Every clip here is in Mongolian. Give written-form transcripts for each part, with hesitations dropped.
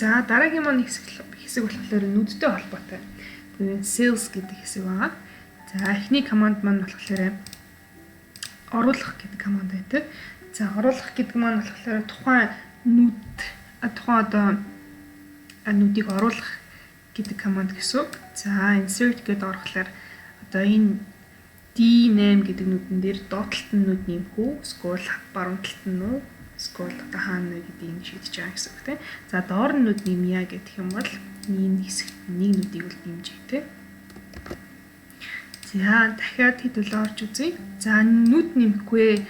За дараагийн маань хэсэг болохоор нүдтэй холбоотой. Буюу sales гэдэг хэсэг байгаа. За эхний команд маань болохоор оруулах гэдэг команд байдаг. За оруулах гэдэг маань болохоор тухайн нүдийг оруулах гэдэг команд гэсэн үг. За insert гэдэг орохлоор одоо энэ D8 гэдэг нүдэн дээр доотлолт нь нүд нэмэх үү, эсвэл баруун талд нь үү, эсвэл одоо хаана вэ гэдэг юм шийдэж байгаа гэсэн үг тийм. За доор нь нүд нэмье гэх юм бол энэ хэсэгт нэг нүдийг л нэмжээ тийм. За дахиад хэдүүлээ орж үзье. За нүд нэмэхгүй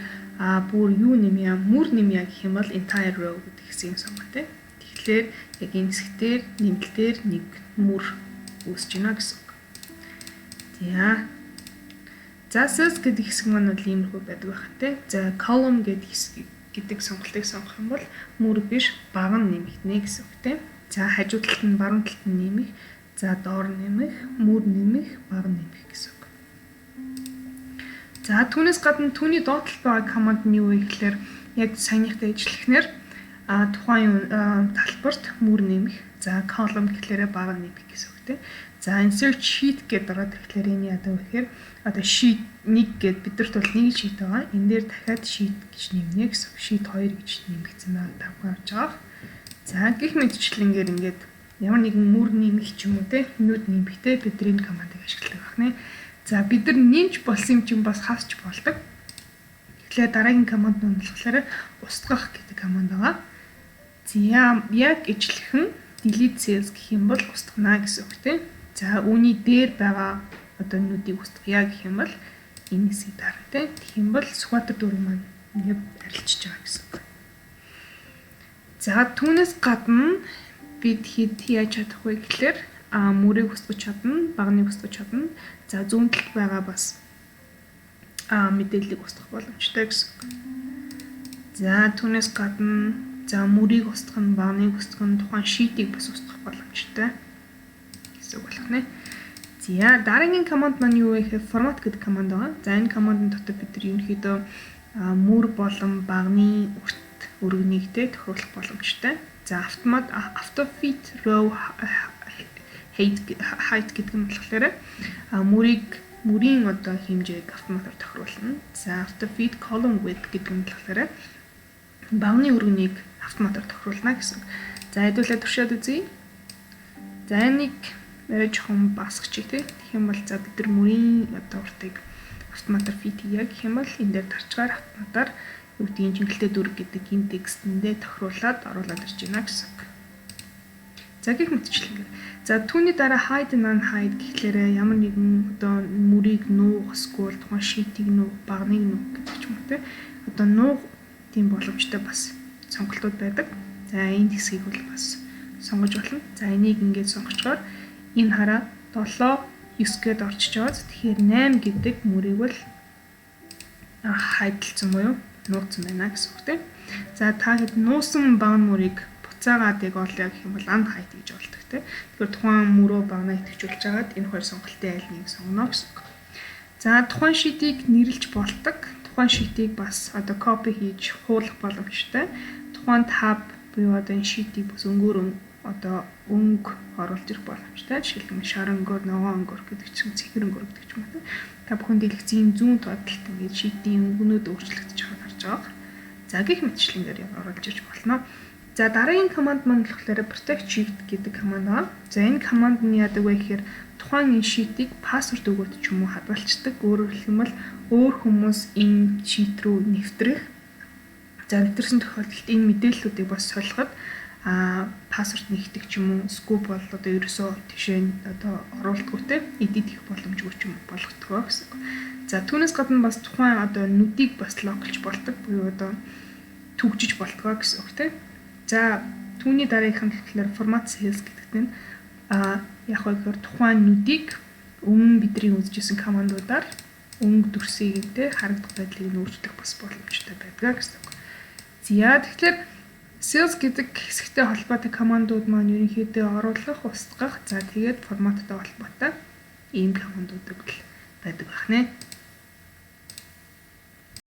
бүр юу нэмье, мөр нэмье гэх юм бол entire row гэдэг хэсгийг сонгоо тийм. Тэгэхээр яг энэ хэсгээр нэмэлтээр нэг мөр үүсэж байна гэсэн үг. За sales гэдэг хэсэг маань бол иймэрхүү байдаг байх тийм. За column гэдэг сонголтыг сонгох юм бол мөр биш баг нь нэмэгдэнэ гэсэн үг тийм. За хажуу талд нь баруун талд нь нэмэх, за доор нэмэх, мөр нэмэх, баг нэмэх гэсэн үг. За түүнээс гадна түүний доотлол байгаа команд нь юу вэ гэхээр яг саяныхтай ижилхэн тухайн талбарт мөр нэмэх, за column гэхлээрээ баг нэмэх гэсэн үг тийм. За insert sheet гэдэг ороод ирэхлээр энэ яадаг вэ гэхээр одоо sheet 1 гэд бидэрт бол нэг sheet байгаа. Энэ дээр дахиад sheet гэж нэмнэ гэсэн. Sheet 2 гэж нэмэгдсэн байна. Тавхан авч байгаа. За гэх мэтчлэнгээр ингээд ямар нэгэн мөр нэмэх ч юм уу те нүд нэмэхтэй бид энэ командыг ашигладаг байна. За бид нар нэмж болсон юм чинь бас хасч болдог. Тэгэхээр дараагийн команд нь болохоор устгах гэдэг команд байгаа. За яг ижилхэн delete cells гэх юм бол устгана гэсэн үг тийм. За үүний дээр байгаа одоо нүдийг устгая гэх юм бол энэ хэсгийг дарна тийм. Тэгэх юм бол squatter дүрм маань ингээд арилжиж байгаа гэсэн үг. За түүнээс гадна бид яаж чадах вэ гэхээр мөрийг устгах чадна, багныг устгах чадна. За зүүн талд байгаа бас мэдээллийг устгах боломжтой гэсэн үг. За түүнээс гадна за мөрийг устгах нь, багныг устгах нь, тухайн sheet-ийг бас устгах боломжтой гэсэн үг болох нэ. За дараагийн команд маань юу вэ гэхээр format гэдэг команд байгаа. За энэ командын дотор бид нар ерөнхийдөө мөр болон багны өргөнийг тохируулах боломжтой. За auto fit row height гэдэг нь болохоор мөрийн одоо хэмжээг автоматар тохируулна. За auto fit column width гэдэг нь болохоор багны өргөнийг автоматар тохируулна гэсэн. За хэдүүлээ туршаад үзье. За энийг жоохон басгачих тийм. Тэгэх юм бол за бид нар мөрийн одоо уртыг автоматар fit хийе гэх юм бол энэ дээр тарчгаар автоматар юу гэдгийг жинхэнэ дүрэг гэдэг энэ текстэндээ тохируулаад оруулаад ирж байна гэсэн. За гэх мэтчлэн. За түүний дараа hide and unhide гэхлээр ямар нэгэн одоо мөрийг нуух, эсвэл тухайн sheet-ийг нуух, багныг нуух гэдэг ч юм уу тийм. Одоо нуух тийм боломжтой бас сонголтууд байдаг. За энэ хэсгийг бол бас сонгож болно. За энийг ингээд сонгочгоор энэ хараа 7 9 гээд орчиж байгаа. Тэгэхээр 8 гэдэг мөрийг бол хайдлцсан буюу нууцсан байна гэсэн үг тийм. За та хэд нуусан баг мөрийг буцаагаад яг олё гэх юм бол unhide гэж болдог тийм. Тэгэхээр тухайн мөрөө багнаа идэвхжүүлж агаад энэ хоёр сонголтын аль нэг сонгоно гэсэн үг. За тухайн sheet-ийг нэрлэж болдог. Тухайн sheet-ийг бас одоо copy хийж хуулах боломжтой. Тухайн tab буюу одоо энэ sheet-ийг бас одоо өнгө оруулж ирэх боломжтой. Жишээлбэл шоронгоор, ногоон өнгөөр гэдэг чинь цэхэр өнгөөр гэдэг ч юм уу. Та бүхэн дэлгэцийн зүүн тодтолт ингээд sheet-ийн өнгөнүүд өөрчлөгдөж байгааг харж байгаа. За гих мэтчлэнгээр оруулж ирж болно. За дараагийн команд маань болохоор protect sheet гэдэг команд байна. За энэ команд нь яадаг вэ гэхээр тухайн энэ sheet-ийг password өгөөд ч юм уу хадгалцдаг. Өөрөөр хэлбэл өөр хүмүүс энэ sheet рүү нэвтрэх. За нэвтрсэн тохиолдолд энэ мэдээллүүдийг бас солиход password нэгтгэх ч юм уу, scoop бол одоо ерөөсөө тийшээ одоо оруулдаггүй те edit хийх боломжгүй ч юм болгодог гэсэн. За түүнээс гадна бас тухайн одоо нүдийг бас локалж болдог буюу одоо түгжиж болдог гэсэн үг те. За түүний дараагийнх нь болохоор format cells гэдэгт нь яг хоёр тухайн нүдийг өмнө бидний үзэжсэн командуудаар өнгө дүрсийг те харагдах байдлыг өөрчлөх бас боломжтой байдаг гэсэн. За тэгэхээр sales гэдэг хэсэгтэй холбоотой командууд маань ерөнхийдөө оруулах, устгах, за тэгээд форматтай холбоотой ийм командууд байдаг байна.